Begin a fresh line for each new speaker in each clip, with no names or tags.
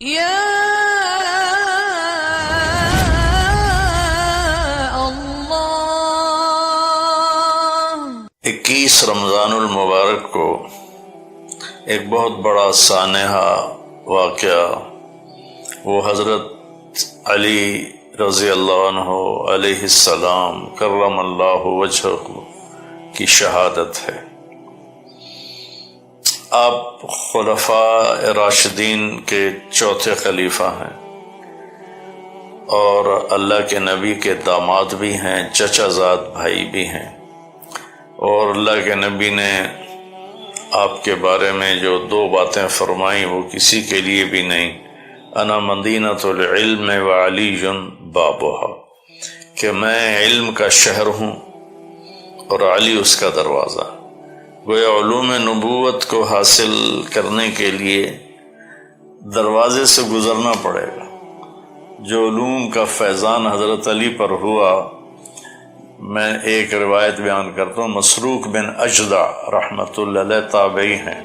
یا اللہ۔
21 رمضان المبارک کو ایک بہت بڑا سانحہ واقعہ وہ حضرت علی رضی اللہ عنہ علیہ السلام کرم اللہ وجہہ کی شہادت ہے۔ آپ خلفاء راشدین کے چوتھے خلیفہ ہیں اور اللہ کے نبی کے داماد بھی ہیں، چچا زاد بھائی بھی ہیں، اور اللہ کے نبی نے آپ کے بارے میں جو 2 باتیں فرمائیں وہ کسی کے لیے بھی نہیں، انا مدینۃ العلم وعلی بابھا، کہ میں علم کا شہر ہوں اور علی اس کا دروازہ۔ گویا علوم نبوت کو حاصل کرنے کے لیے دروازے سے گزرنا پڑے گا۔ جو علوم کا فیضان حضرت علی پر ہوا، میں ایک روایت بیان کرتا ہوں، مسروق بن اجدع رحمۃ اللہ علیہ تابعی ہیں،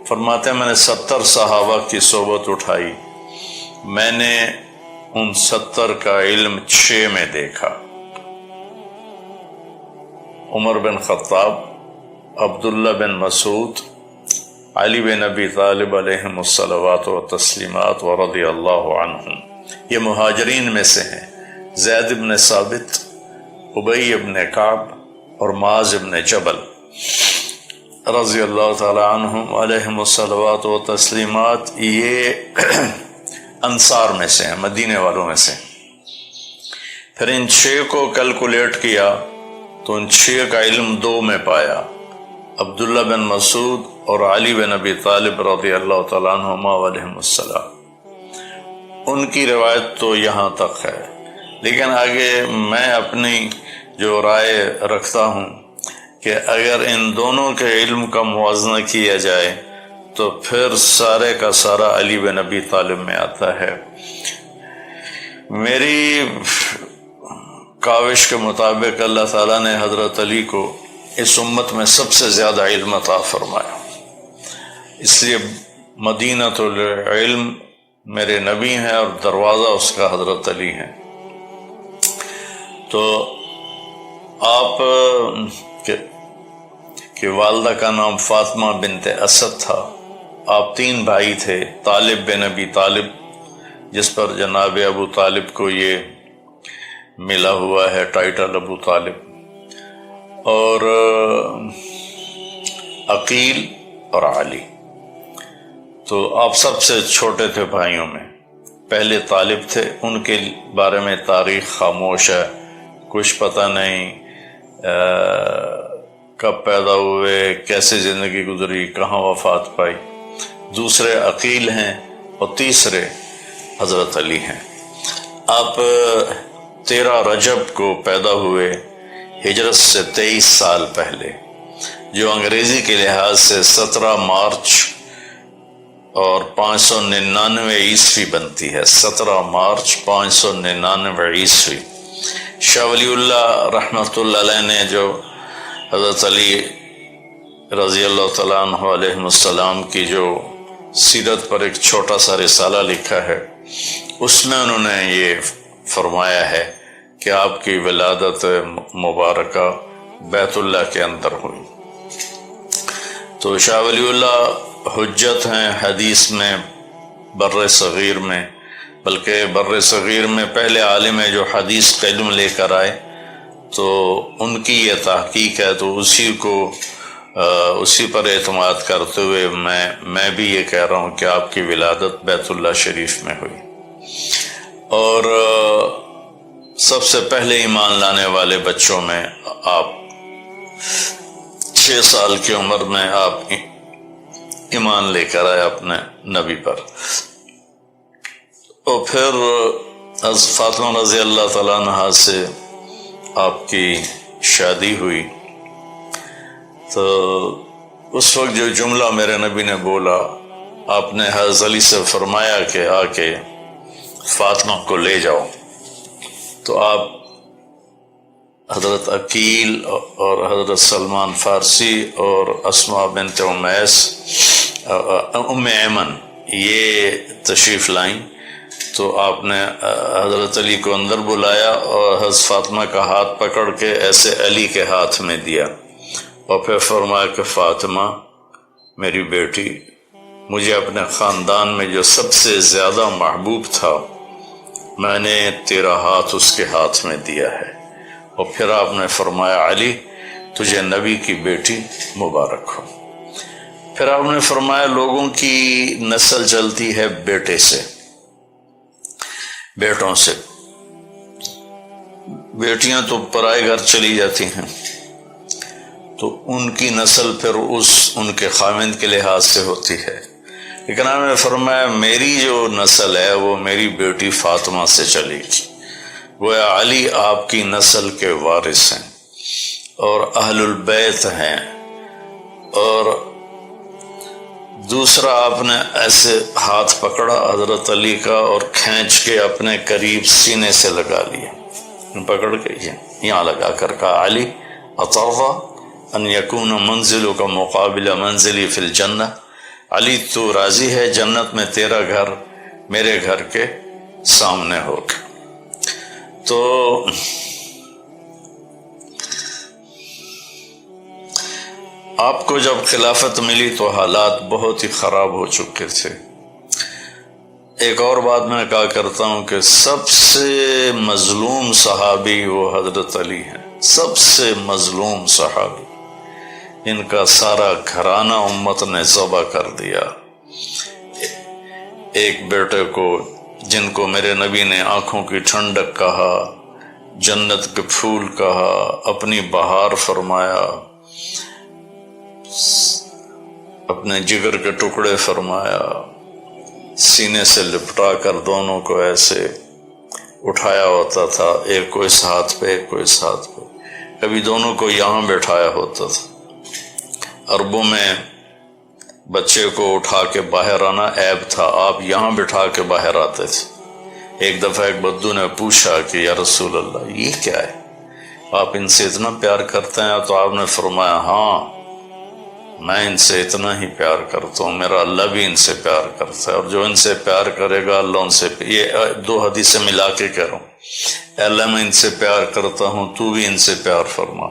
فرماتے ہیں میں نے 70 صحابہ کی صحبت اٹھائی، میں نے ان 70 کا علم 6 میں دیکھا۔ عمر بن خطاب، عبداللہ بن مسعود، علی بن ابی طالب علیہم الصلوات و تسلیمات ورضی اللہ عنہم، یہ مہاجرین میں سے ہیں۔ زید بن ثابت، ابی بن کعب اور معاذ بن جبل رضی اللہ تعالی عنہم علیہم الصلوات و تسلیمات، یہ انصار میں سے ہیں، مدینے والوں میں سے۔ پھر ان 6 کو کیلکولیٹ کیا تو ان 6 کا علم 2 میں پایا، عبداللہ بن مسعود اور علی بن ابی طالب رضی اللہ تعالیٰ عنہما علیہم السلام۔ ان کی روایت تو یہاں تک ہے، لیکن آگے میں اپنی جو رائے رکھتا ہوں کہ اگر ان دونوں کے علم کا موازنہ کیا جائے تو پھر سارے کا سارا علی بن ابی طالب میں آتا ہے۔ میری کاوش کے مطابق اللہ تعالیٰ نے حضرت علی کو اس امت میں سب سے زیادہ علم عطا فرمایا، اس لیے مدینۃ العلم میرے نبی ہیں اور دروازہ اس کا حضرت علی ہیں۔ تو آپ کے والدہ کا نام فاطمہ بنت اسد تھا، آپ 3 بھائی تھے، طالب بن ابی طالب جس پر جناب ابو طالب کو یہ ملا ہوا ہے ٹائٹل ابو طالب، اور عقیل اور علی۔ تو آپ سب سے چھوٹے تھے بھائیوں میں، پہلے طالب تھے، ان کے بارے میں تاریخ خاموش ہے، کچھ پتہ نہیں کب پیدا ہوئے، کیسے زندگی گزری، کہاں وفات پائی۔ دوسرے عقیل ہیں اور تیسرے حضرت علی ہیں۔ آپ 13 رجب کو پیدا ہوئے، ہجرت سے 23 سال پہلے، جو انگریزی کے لحاظ سے 17 مارچ اور 599 عیسوی بنتی ہے، 17 مارچ 599 عیسوی۔ شاہ ولی اللہ رحمۃ اللہ علیہ نے جو حضرت علی رضی اللہ تعالیٰ عنہ علیہ السلام کی جو سیرت پر ایک چھوٹا سا رسالہ لکھا ہے، اس میں انہوں نے یہ فرمایا ہے کہ آپ کی ولادت مبارکہ بیت اللہ کے اندر ہوئی۔ تو شاہ ولی اللہ حجت ہیں حدیث میں، بر صغیر میں، بلکہ بر صغیر میں پہلے عالم ہے جو حدیث کا علم لے کر آئے، تو ان کی یہ تحقیق ہے، تو اسی پر اعتماد کرتے ہوئے میں بھی یہ کہہ رہا ہوں کہ آپ کی ولادت بیت اللہ شریف میں ہوئی۔ اور سب سے پہلے ایمان لانے والے بچوں میں آپ 6 سال کی عمر میں آپ ایمان لے کر آئے اپنے نبی پر۔ اور پھر از فاطمہ رضی اللہ تعالیٰ عنہ سے آپ کی شادی ہوئی، تو اس وقت جو جملہ میرے نبی نے بولا، آپ نے حضرت علی سے فرمایا کہ آ کے فاطمہ کو لے جاؤ، تو آپ حضرت عقیل اور حضرت سلمان فارسی اور اسماء بنت امیس ام ایمن، یہ تشریف لائیں تو آپ نے حضرت علی کو اندر بلایا اور حضرت فاطمہ کا ہاتھ پکڑ کے ایسے علی کے ہاتھ میں دیا اور پھر فرمایا کہ فاطمہ میری بیٹی، مجھے اپنے خاندان میں جو سب سے زیادہ محبوب تھا میں نے تیرا ہاتھ اس کے ہاتھ میں دیا ہے۔ اور پھر آپ نے فرمایا علی تجھے نبی کی بیٹی مبارک ہو۔ پھر آپ نے فرمایا لوگوں کی نسل چلتی ہے بیٹے سے، بیٹوں سے، بیٹیاں تو پرائے گھر چلی جاتی ہیں تو ان کی نسل پھر ان کے خاوند کے لحاظ سے ہوتی ہے، لیکن آپ نے فرمایا میری جو نسل ہے وہ میری بیٹی فاطمہ سے چلی گی، گویا علی آپ کی نسل کے وارث ہیں اور اہل البیت ہیں۔ اور دوسرا آپ نے ایسے ہاتھ پکڑا حضرت علی کا اور کھینچ کے اپنے قریب سینے سے لگا لیا، پکڑ کے یہاں لگا کر کہا علی اطرضا ان یکون منزلک مقابل منزلی فی الجنہ، علی تو راضی ہے جنت میں تیرا گھر میرے گھر کے سامنے ہوگا۔ تو آپ کو جب خلافت ملی تو حالات بہت ہی خراب ہو چکے تھے۔ ایک اور بات میں کہا کرتا ہوں کہ سب سے مظلوم صحابی وہ حضرت علی ہیں، سب سے مظلوم صحابی، ان کا سارا گھرانہ امت نے ذبح کر دیا۔ ایک بیٹے کو جن کو میرے نبی نے آنکھوں کی ٹھنڈک کہا، جنت کے پھول کہا، اپنی بہار فرمایا، اپنے جگر کے ٹکڑے فرمایا، سینے سے لپٹا کر دونوں کو ایسے اٹھایا ہوتا تھا، ایک کو اس ہاتھ پہ ایک کو اس ہاتھ پہ، کبھی دونوں کو یہاں بیٹھایا ہوتا تھا۔ عربوں میں بچے کو اٹھا کے باہر آنا عیب تھا، آپ یہاں بٹھا کے باہر آتے تھے۔ ایک دفعہ ایک بدو نے پوچھا کہ یا رسول اللہ یہ کیا ہے، آپ ان سے اتنا پیار کرتے ہیں؟ تو آپ نے فرمایا ہاں میں ان سے اتنا ہی پیار کرتا ہوں، میرا اللہ بھی ان سے پیار کرتا ہے، اور جو ان سے پیار کرے گا اللہ ان سے، یہ دو حدیثیں ملا کے کہہ رہا ہوں، اے اللہ میں ان سے پیار کرتا ہوں تو بھی ان سے پیار فرما،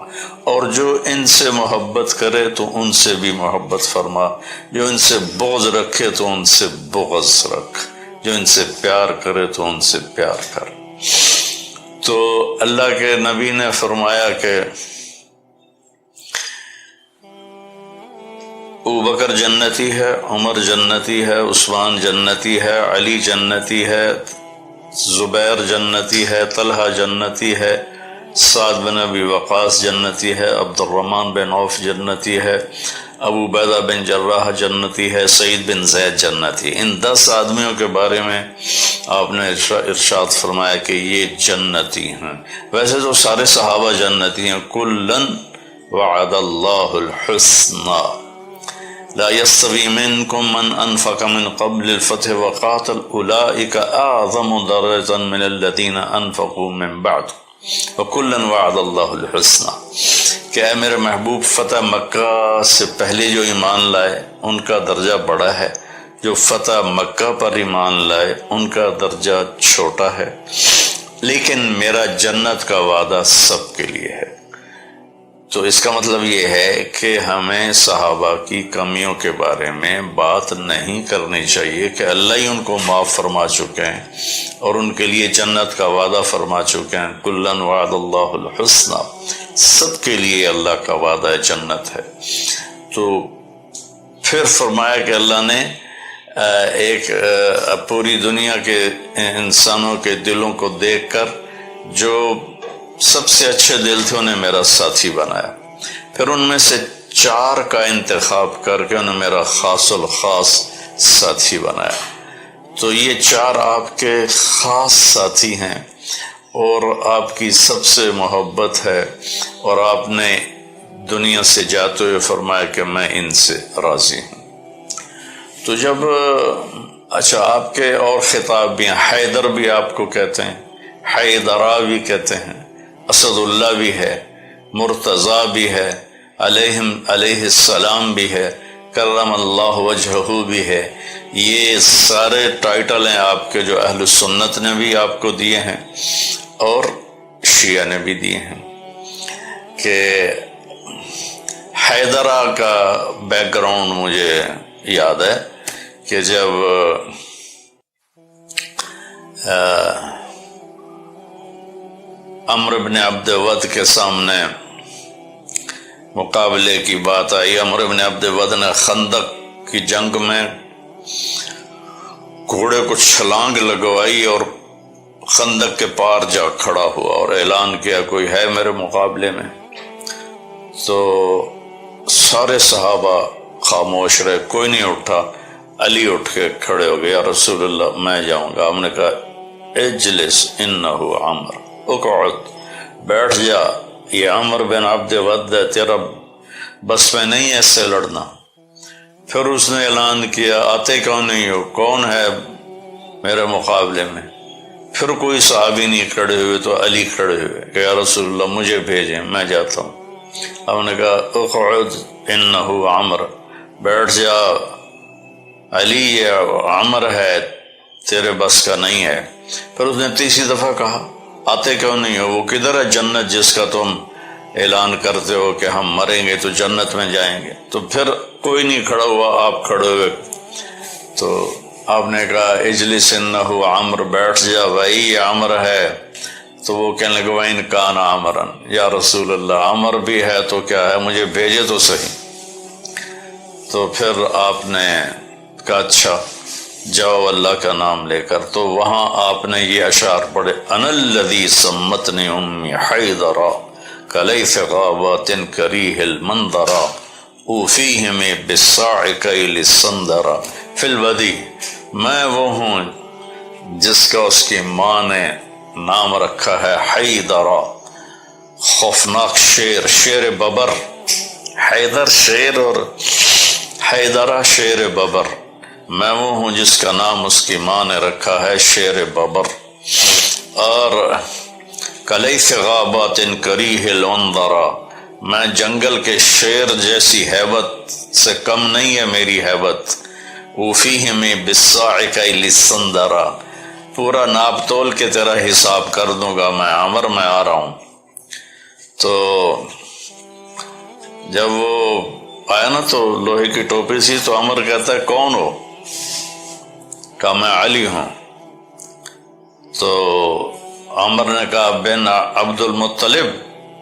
اور جو ان سے محبت کرے تو ان سے بھی محبت فرما، جو ان سے بغض رکھے تو ان سے بغض رکھ، جو ان سے پیار کرے تو ان سے پیار کر۔ تو اللہ کے نبی نے فرمایا کہ ابوبکر جنتی ہے، عمر جنتی ہے، عثمان جنتی ہے، علی جنتی ہے، زبیر جنتی ہے، طلحہ جنتی ہے، سعد بن ابی وقاص جنتی ہے، عبد الرحمن بن عوف جنتی ہے، ابو عبیدہ بن جراح جنتی ہے، سعید بن زید جنتی۔ ان 10 آدمیوں کے بارے میں آپ نے ارشاد فرمایا کہ یہ جنتی ہیں۔ ویسے تو سارے صحابہ جنتی ہیں، کلن وعد اللہ الحسنى لا يستوي منكم من انفق من قبل الفتح وقاتل اولئك اعظم درجة من الذين انفقوا من بعد وكلا وعد الله الحسنى، کہ اے میرے محبوب فتح مکہ سے پہلے جو ایمان لائے ان کا درجہ بڑا ہے، جو فتح مکہ پر ایمان لائے ان کا درجہ چھوٹا ہے، لیکن میرا جنت کا وعدہ سب کے لیے ہے۔ تو اس کا مطلب یہ ہے کہ ہمیں صحابہ کی کمیوں کے بارے میں بات نہیں کرنی چاہیے کہ اللہ ہی ان کو معاف فرما چکے ہیں اور ان کے لیے جنت کا وعدہ فرما چکے ہیں، کلن وعد اللہ الحسنى، سب کے لیے اللہ کا وعدہ جنت ہے۔ تو پھر فرمایا کہ اللہ نے ایک پوری دنیا کے انسانوں کے دلوں کو دیکھ کر جو سب سے اچھے دل تھے انہیں میرا ساتھی بنایا، پھر ان میں سے 4 کا انتخاب کر کے انہیں میرا خاص الخاص ساتھی بنایا۔ تو یہ 4 آپ کے خاص ساتھی ہیں اور آپ کی سب سے محبت ہے، اور آپ نے دنیا سے جاتے ہوئے فرمایا کہ میں ان سے راضی ہوں۔ تو جب اچھا آپ کے اور خطاب بھی ہیں، حیدر بھی آپ کو کہتے ہیں، حیدرہ بھی کہتے ہیں، اسد اللہ بھی ہے، مرتضیٰ بھی ہے، علیہ السلام بھی ہے، کرم اللہ وجہہ بھی ہے، یہ سارے ٹائٹل ہیں آپ کے جو اہل سنت نے بھی آپ کو دیے ہیں اور شیعہ نے بھی دیے ہیں، کہ حیدرہ کا بیک گراؤنڈ مجھے یاد ہے کہ جب عمرو بن عبد ود کے سامنے مقابلے کی بات آئی، عمرو بن عبد ود نے خندق کی جنگ میں گھوڑے کو چھلانگ لگوائی اور خندق کے پار جا کھڑا ہوا اور اعلان کیا کوئی ہے میرے مقابلے میں، تو سارے صحابہ خاموش رہے، کوئی نہیں اٹھا۔ علی اٹھ کے کھڑے ہو گئے، یا رسول اللہ میں جاؤں گا۔ ہم نے کہا اجلس انہ عمر، اقعد، بیٹھ جا، یہ عمر بن عبد ود ہے، تیرا بس میں نہیں ہے اس سے لڑنا۔ پھر اس نے اعلان کیا آتے کیوں نہیں ہو، کون ہے میرے مقابلے میں؟ پھر کوئی صحابی نہیں کھڑے ہوئے تو علی کھڑے ہوئے کہ یا رسول اللہ مجھے بھیجیں، میں جاتا ہوں۔ ہم نے کہا اقعد انہ عمر، بیٹھ جا علی، یہ عمر ہے، تیرے بس کا نہیں ہے۔ پھر اس نے تیسری دفعہ کہا آتے کیوں نہیں ہو، وہ کدھر ہے جنت جس کا تم اعلان کرتے ہو کہ ہم مریں گے تو جنت میں جائیں گے؟ تو پھر کوئی نہیں کھڑا ہوا، آپ کھڑے ہوئے، تو آپ نے کہا اجلس انہ عمر، بیٹھ جا بھائی یہ عمر ہے۔ تو وہ کہنے لگے وَإِنْ كَانَ عَمْرًا، یا رسول اللہ عمر بھی ہے تو کیا ہے، مجھے بھیجے تو صحیح۔ تو پھر آپ نے کہا اچھا جاؤ اللہ کا نام لے کر۔ تو وہاں آپ نے یہ اشعار پڑھے، انا الذی سمتنی امی حیدرا کلیث غابات کریہ المنظرا اوفیہم بالصاع کیل السندرا فی الودی، میں وہ ہوں جس کا اس کی ماں نے نام رکھا ہے حیدرا، خوفناک شیر، شیر ببر، حیدر شیر اور حیدرہ شیر ببر، میں وہ ہوں جس کا نام اس کی ماں نے رکھا ہے شیر ببر، اور کلیث غابات کریہ الانظرا، میں جنگل کے شیر جیسی ہیبت سے کم نہیں ہے میری ہیبت، وفیہم بالصاع کیل السندرا، پورا ناپ تول کے تیرا حساب کر دوں گا میں عمر، میں آ رہا ہوں۔ تو جب وہ آیا نا تو لوہے کی ٹوپی سی، تو عمر کہتا ہے کون ہو؟ کہا میں علی ہوں۔ تو عمر نے کہا بن عبد المطلب،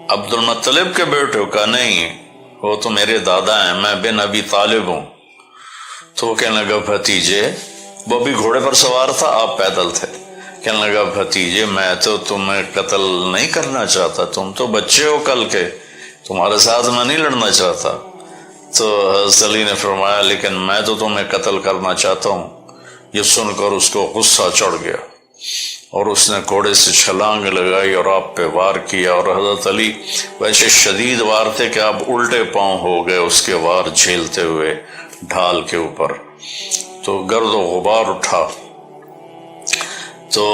عبد المطلب کے بیٹے ہو؟ کہا نہیں وہ تو میرے دادا ہیں، میں بن ابی طالب ہوں۔ تو وہ کہنے لگا بھتیجے، وہ بھی گھوڑے پر سوار تھا، آپ پیدل تھے، کہنے لگا بھتیجے میں تو تمہیں قتل نہیں کرنا چاہتا، تم تو بچے ہو کل کے، تمہارے ساتھ میں نہیں لڑنا چاہتا۔ تو حضرت علی نے فرمایا لیکن میں تو تمہیں قتل کرنا چاہتا ہوں۔ یہ سن کر اس کو غصہ چڑھ گیا اور اس نے گھوڑے سے چھلانگ لگائی اور آپ پہ وار کیا، اور حضرت علی ویسے شدید وار تھے کہ آپ الٹے پاؤں ہو گئے اس کے وار جھیلتے ہوئے ڈھال کے اوپر، تو گرد و غبار اٹھا، تو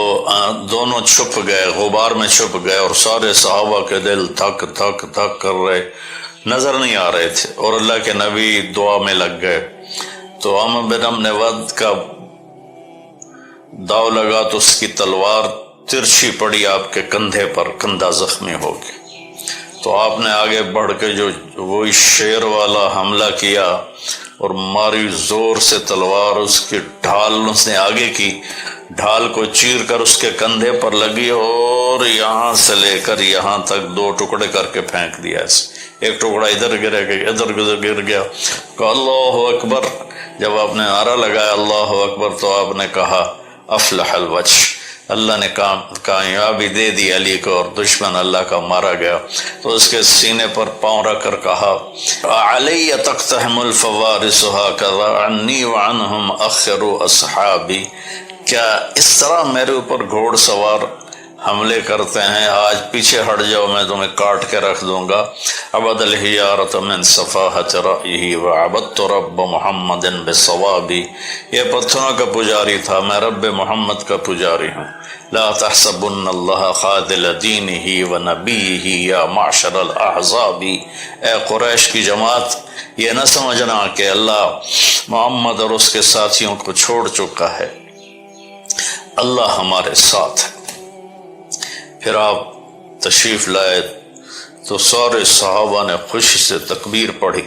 دونوں چھپ گئے، غبار میں چھپ گئے، اور سارے صحابہ کے دل تھک تھک تھک کر رہے، نظر نہیں آ رہے تھے، اور اللہ کے نبی دعا میں لگ گئے۔ تو عمر بن عبد ود کا داؤ لگا تو اس کی تلوار ترچھی پڑی آپ کے کندھے پر، کندھا زخمی ہو گیا۔ تو آپ نے آگے بڑھ کے جو وہی شیر والا حملہ کیا اور ماری زور سے تلوار، اس کی ڈھال اس نے آگے کی، ڈھال کو چیر کر اس کے کندھے پر لگی اور یہاں سے لے کر یہاں تک 2 ٹکڑے کر کے پھینک دیا اسے، ایک ٹکڑا ادھر گر گیا، ادھر گر گیا۔ کہ اللہ اکبر، جب آپ نے نعرہ لگایا اللہ اکبر تو آپ نے کہا افلح الوجہ، اللہ نے کامیابی دے دی علی کو اور دشمن اللہ کا مارا گیا۔ تو اس کے سینے پر پاؤں رکھ کر کہا علی تقتحم الفوارس هكذا عنی وعنهم اخر اصحابی، کیا اس طرح میرے اوپر گھوڑ سوار حملے کرتے ہیں، آج پیچھے ہٹ جاؤ میں تمہیں کاٹ کے رکھ دوں گا۔ عبد الحجارۃ من صفاحۃ رأیہ وعبدت رب محمد بصوابی، یہ پتھروں کا پجاری تھا، میں رب محمد کا پجاری ہوں۔ لا تحسبن اللہ خاذل دینہ ونبیہ یا معشر الاحزاب، اے قریش کی جماعت یہ نہ سمجھنا کہ اللہ محمد اور اس کے ساتھیوں کو چھوڑ چکا ہے، اللہ ہمارے ساتھ ہے۔ پھر آپ تشریف لائے تو سارے صحابہ نے خوشی سے تکبیر پڑھی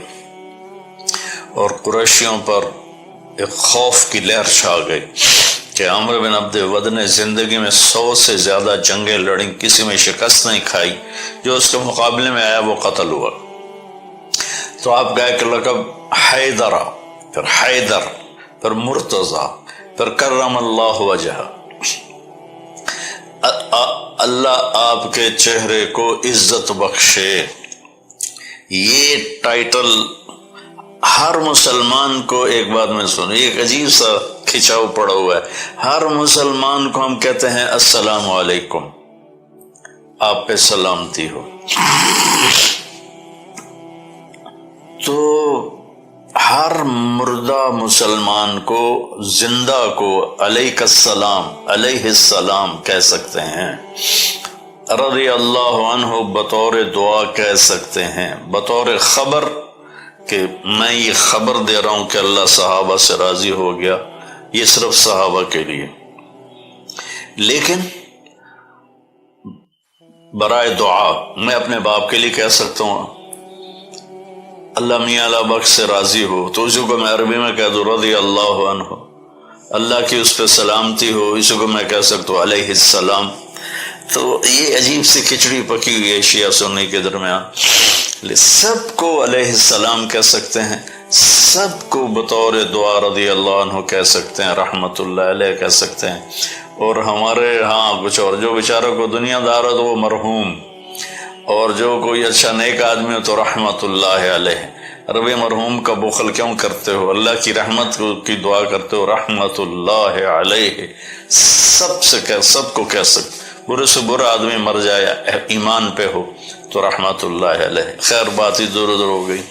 اور قریشیوں پر ایک خوف کی لہر چھا گئی کہ عمرو بن عبد ود نے زندگی میں 100 سے زیادہ جنگیں لڑیں، کسی میں شکست نہیں کھائی، جو اس کے مقابلے میں آیا وہ قتل ہوا۔ تو آپ کا ایک لقب حیدر، پھر حیدر، پھر مرتضی، پھر کرم اللہ وجہ، اللہ آپ کے چہرے کو عزت بخشے۔ یہ ٹائٹل ہر مسلمان کو، ایک بات میں سنو، ایک عجیب سا کھچاؤ پڑا ہوا ہے، ہر مسلمان کو ہم کہتے ہیں السلام علیکم، آپ پہ سلامتی ہو، تو ہر مردہ مسلمان کو، زندہ کو علیک السلام، علیہ السلام کہہ سکتے ہیں، رضی اللہ عنہ بطور دعا کہہ سکتے ہیں، بطور خبر کہ میں یہ خبر دے رہا ہوں کہ اللہ صحابہ سے راضی ہو گیا، یہ صرف صحابہ کے لیے۔ لیکن برائے دعا میں اپنے باپ کے لیے کہہ سکتا ہوں اللہ میاں اللہ بخش سے راضی ہو، تو اسی کو میں عربی میں کہہ دوں رضی اللہ عنہ، اللہ کی اس پہ سلامتی ہو، اسی کو میں کہہ سکتا ہوں علیہ السلام۔ تو یہ عجیب سی کھچڑی پکی ہوئی ہے شیعہ سنی کے درمیان، سب کو علیہ السلام کہہ سکتے ہیں، سب کو بطور دعا رضی اللہ عنہ کہہ سکتے ہیں، رحمت اللہ علیہ کہہ سکتے ہیں۔ اور ہمارے ہاں کچھ اور، جو بیچارہ کو دنیا دار ہے تو وہ مرحوم، اور جو کوئی اچھا نیک آدمی ہو تو رحمت اللہ علیہ۔ ربی مرحوم کا بخل کیوں کرتے ہو؟ اللہ کی رحمت کی دعا کرتے ہو، رحمت اللہ علیہ، سب کو کہہ سکتے، برے سے برا آدمی مر جائے ایمان پہ ہو تو رحمت اللہ علیہ۔ خیر بات ہی دور ادھر ہو گئی۔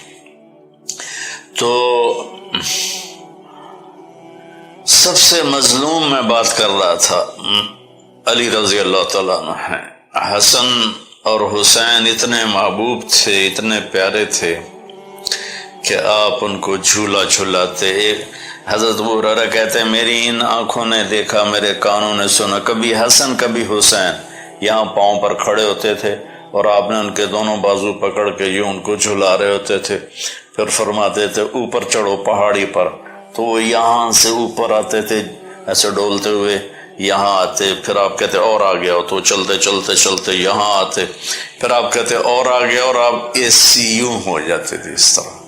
تو سب سے مظلوم میں بات کر رہا تھا، علی رضی اللہ تعالیٰ عنہ ہیں۔ حسن اور حسین اتنے محبوب تھے، اتنے پیارے تھے کہ آپ ان کو جھولا جھلاتے۔ حضرت ابو ہریرہ کہتے ہیں میری ان آنکھوں نے دیکھا، میرے کانوں نے سنا، کبھی حسن کبھی حسین یہاں پاؤں پر کھڑے ہوتے تھے اور آپ نے ان کے دونوں بازو پکڑ کے یوں ان کو جھلا رہے ہوتے تھے، پھر فرماتے تھے اوپر چڑھو پہاڑی پر، تو وہ یہاں سے اوپر آتے تھے ایسے ڈولتے ہوئے، یہاں آتے، پھر آپ کہتے اور آ گیا، تو چلتے چلتے چلتے یہاں آتے، پھر آپ کہتے اور آ گیا، اور آپ یوں ہو جاتے تھے، اس طرح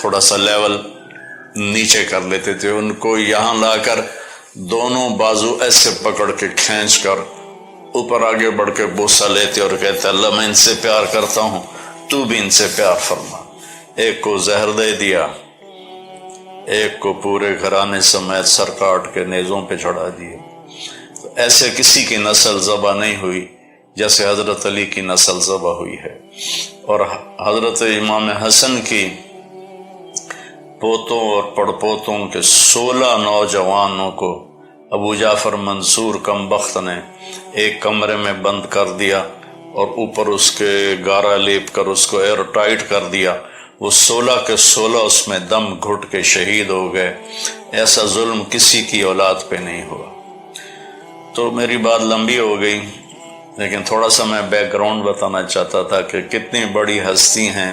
تھوڑا سا لیول نیچے کر لیتے تھے، ان کو یہاں لا کر دونوں بازو ایسے پکڑ کے کھینچ کر اوپر آگے بڑھ کے بوسہ لیتے اور کہتے اللہ میں ان سے پیار کرتا ہوں، تو بھی ان سے پیار فرما۔ ایک کو زہر دے دیا، ایک کو پورے گھرانے سمیت سر کاٹ کے نیزوں پہ چڑھا دیے۔ ایسے کسی کی نسل ذبح نہیں ہوئی جیسے حضرت علی کی نسل ذبح ہوئی ہے۔ اور حضرت امام حسن کی پوتوں اور پڑپوتوں کے 16 نوجوانوں کو ابو جعفر منصور کمبخت نے ایک کمرے میں بند کر دیا اور اوپر اس کے گارا لیپ کر اس کو ایئر ٹائٹ کر دیا، وہ 16 کے 16 اس میں دم گھٹ کے شہید ہو گئے۔ ایسا ظلم کسی کی اولاد پہ نہیں ہوا۔ تو میری بات لمبی ہو گئی، لیکن تھوڑا سا میں بیک گراؤنڈ بتانا چاہتا تھا کہ کتنی بڑی ہستی ہیں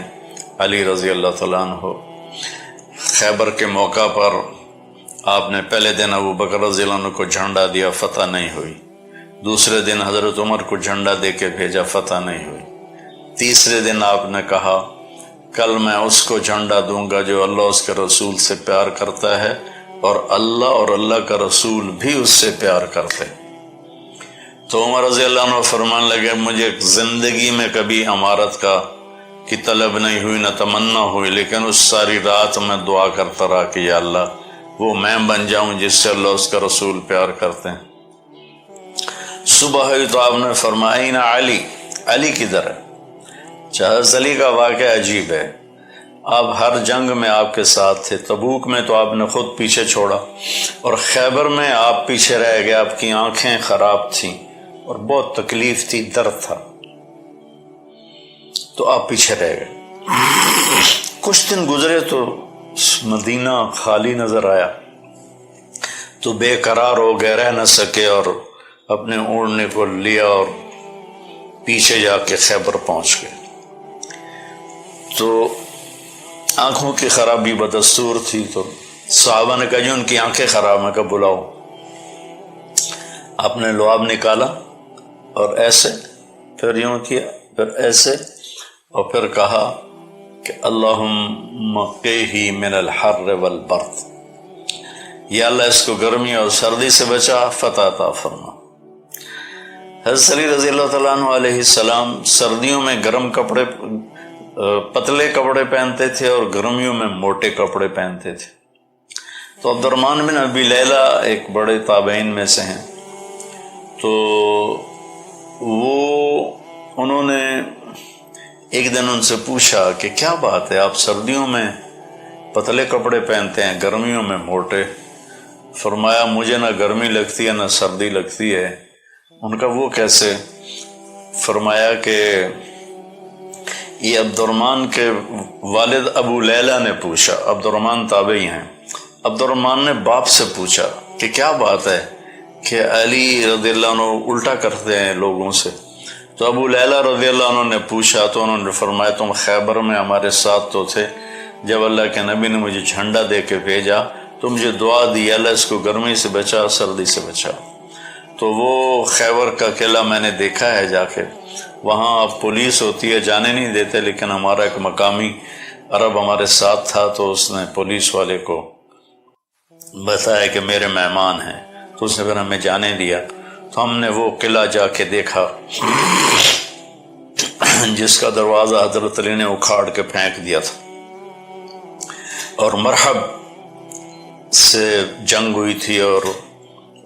علی رضی اللہ تعالیٰ عنہ۔ خیبر کے موقع پر آپ نے پہلے دن ابو بکر رضی اللہ عنہ کو جھنڈا دیا، فتح نہیں ہوئی۔ دوسرے دن حضرت عمر کو جھنڈا دے کے بھیجا، فتح نہیں ہوئی۔ تیسرے دن آپ نے کہا کل میں اس کو جھنڈا دوں گا جو اللہ اس کے رسول سے پیار کرتا ہے، اور اللہ کا رسول بھی اس سے پیار کرتے۔ تو عمر رضی اللہ عنہ فرمان لگے مجھے زندگی میں کبھی امارت کی طلب نہیں ہوئی، نہ تمنا ہوئی، لیکن اس ساری رات میں دعا کرتا رہا کہ یا اللہ وہ میں بن جاؤں جس سے اللہ اس کا رسول پیار کرتے ہیں۔ صبح ہوئی تو آپ نے فرمایا نا علی، علی کدھر ہے؟ حضرت علی کا واقعہ عجیب ہے، آپ ہر جنگ میں آپ کے ساتھ تھے، تبوک میں تو آپ نے خود پیچھے چھوڑا، اور خیبر میں آپ پیچھے رہ گئے، آپ کی آنکھیں خراب تھیں اور بہت تکلیف تھی، درد تھا، تو آپ پیچھے رہ گئے۔ کچھ دن گزرے تو مدینہ خالی نظر آیا، تو بے قرار ہو گئے، رہ نہ سکے اور اپنے اونٹنے کو لیا اور پیچھے جا کے خیبر پہنچ گئے۔ تو آنکھوں کی خرابی بدستور تھی، تو صحابہ نے کہا جی ان کی آنکھیں خراب، میں کہا بلاؤ۔ آپ نے لعاب نکالا اور ایسے پھر یوں کیا، پھر ایسے، اور پھر کہا کہ اللہم قیہ من الحر والبرد، یا اللہ اس کو گرمی اور سردی سے بچا، فتح عطا فرما۔ حضرت علی رضی اللہ تعالیٰ عنہ علیہ السلام سردیوں میں گرم کپڑے، پتلے کپڑے پہنتے تھے اور گرمیوں میں موٹے کپڑے پہنتے تھے۔ تو عبد الرحمن بن ابی لیلہ ایک بڑے تابعین میں سے ہیں، تو انہوں نے ایک دن ان سے پوچھا کہ کیا بات ہے، آپ سردیوں میں پتلے کپڑے پہنتے ہیں، گرمیوں میں موٹے؟ فرمایا مجھے نہ گرمی لگتی ہے نہ سردی لگتی ہے۔ ان کا وہ کیسے؟ فرمایا کہ یہ عبد الرحمن کے والد ابو لیلہ نے پوچھا، عبد الرحمن تابعی ہیں، عبد الرحمن نے باپ سے پوچھا کہ کیا بات ہے کہ علی رضی اللہ عنہ الٹا کرتے ہیں لوگوں سے؟ تو ابو لیلہ رضی اللہ عنہ نے پوچھا تو انہوں نے فرمایا تم خیبر میں ہمارے ساتھ تو تھے، جب اللہ کے نبی نے مجھے جھنڈا دے کے بھیجا تو مجھے دعا دی اللہ اس کو گرمی سے بچا، سردی سے بچا۔ تو وہ خیبر کا قلعہ میں نے دیکھا ہے جا کے، وہاں پولیس ہوتی ہے، جانے نہیں دیتے، لیکن ہمارا ایک مقامی عرب ہمارے ساتھ تھا تو اس نے پولیس والے کو بتایا کہ میرے مہمان ہیں، تو اس نے پھر ہمیں جانے دیا۔ تو ہم نے وہ قلعہ جا کے دیکھا جس کا دروازہ حضرت علی نے اکھاڑ کے پھینک دیا تھا، اور مرحب سے جنگ ہوئی تھی اور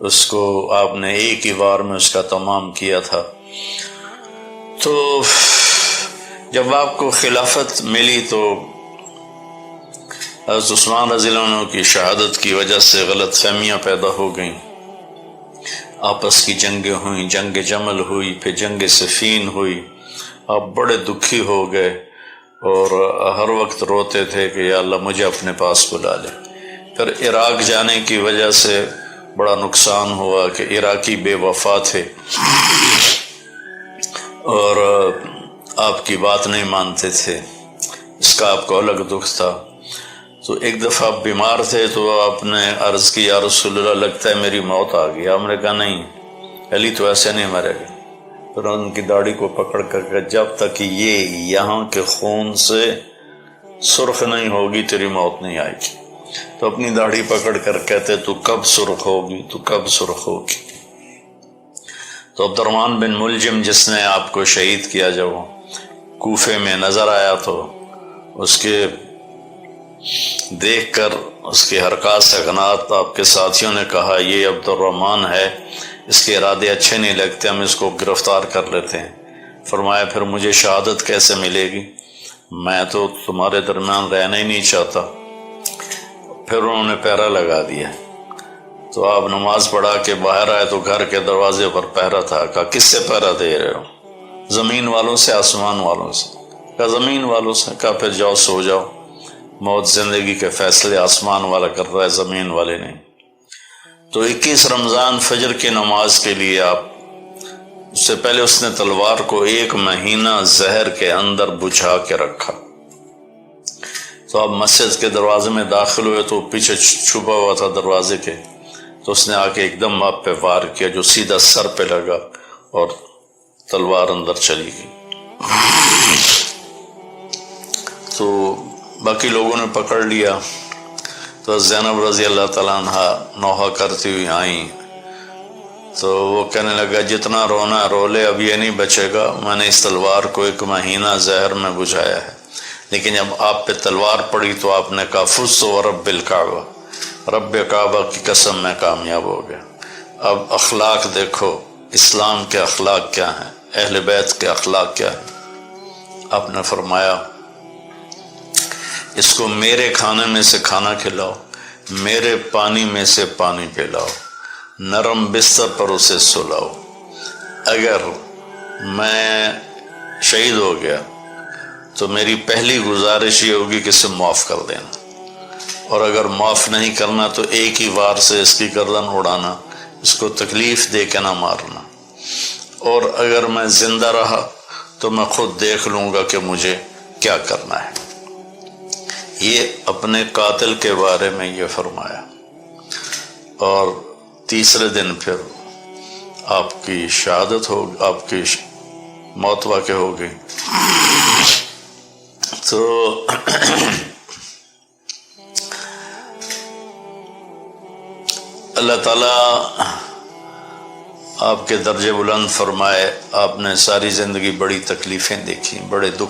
اس کو آپ نے ایک ہی بار میں اس کا تمام کیا تھا۔ تو جب آپ کو خلافت ملی تو حضرت عثمان رضی اللہ عنہ کی شہادت کی وجہ سے غلط فہمیاں پیدا ہو گئیں، آپس کی جنگیں ہوئیں، جنگ جمل ہوئی، پھر جنگ صفین ہوئی، آپ بڑے دکھی ہو گئے اور ہر وقت روتے تھے کہ یا اللہ مجھے اپنے پاس بلا لے۔ پھر عراق جانے کی وجہ سے بڑا نقصان ہوا کہ عراقی بے وفا تھے اور آپ کی بات نہیں مانتے تھے، اس کا آپ کو الگ دکھ تھا۔ تو ایک دفعہ آپ بیمار تھے تو آپ نے عرض کی یا رسول اللہ لگتا ہے میری موت آ گئی۔ آپ نے کہا نہیں علی تو ایسے نہیں مرے گا۔ پھر ان کی داڑھی کو پکڑ کر جب تک یہ یہاں کے خون سے سرخ نہیں ہوگی تیری موت نہیں آئے گی۔ تو اپنی داڑھی پکڑ کر کہتے تو کب سرخ ہوگی، تو کب سرخ ہوگی۔ تو عبد الرحمن بن ملجم جس نے آپ کو شہید کیا جب وہ کوفے میں نظر آیا تو اس کے دیکھ کر اس کے حرکات سے غنات آپ کے ساتھیوں نے کہا یہ عبد الرحمن ہے، اس کے ارادے اچھے نہیں لگتے، ہم اس کو گرفتار کر لیتے ہیں۔ فرمایا پھر مجھے شہادت کیسے ملے گی، میں تو تمہارے درمیان رہنا ہی نہیں چاہتا۔ پھر انہوں نے پہرا لگا دیا، تو آپ نماز پڑھا کے باہر آئے تو گھر کے دروازے پر پہرا تھا۔ کہا کس سے پہرا دے رہے ہو؟ زمین والوں سے، آسمان والوں سے؟ کہا زمین والوں سے۔ کہا پھر جاؤ سو جاؤ، موت زندگی کے فیصلے آسمان والا کر رہا ہے، زمین والے نہیں۔ تو 21 رمضان فجر کی نماز کے لیے آپ، اس سے پہلے اس نے تلوار کو 1 مہینہ زہر کے اندر بجھا کے رکھا۔ تو آپ مسجد کے دروازے میں داخل ہوئے تو پیچھے چھپا ہوا تھا دروازے کے، تو اس نے آ کے ایک دم آپ پہ وار کیا جو سیدھا سر پہ لگا اور تلوار اندر چلی گئی۔ تو باقی لوگوں نے پکڑ لیا، تو زینب رضی اللہ تعالیٰ عنہ نوحہ کرتی ہوئی آئیں، تو وہ کہنے لگا جتنا رونا رو لے، اب یہ نہیں بچے گا، میں نے اس تلوار کو 1 مہینہ زہر میں بجھایا ہے، لیکن جب آپ پہ تلوار پڑی تو آپ نے کہا فزت ورب الکعبہ، رب کعبہ کی قسم میں کامیاب ہو گیا۔ اب اخلاق دیکھو اسلام کے اخلاق کیا ہیں، اہل بیت کے اخلاق کیا ہیں، آپ نے فرمایا اس کو میرے کھانے میں سے کھانا کھلاؤ، میرے پانی میں سے پانی پلاؤ، نرم بستر پر اسے سلاؤ، اگر میں شہید ہو گیا تو میری پہلی گزارش یہ ہوگی کہ اسے معاف کر دینا، اور اگر معاف نہیں کرنا تو ایک ہی وار سے اس کی گردن اڑانا، اس کو تکلیف دے کے نہ مارنا، اور اگر میں زندہ رہا تو میں خود دیکھ لوں گا کہ مجھے کیا کرنا ہے۔ یہ اپنے قاتل کے بارے میں یہ فرمایا، اور تیسرے دن پھر آپ کی شہادت ہو، آپ کی موت واقع ہو گئی۔ تو اللہ تعالیٰ آپ کے درجے بلند فرمائے۔ آپ نے ساری زندگی بڑی تکلیفیں دیکھی، بڑے دکھ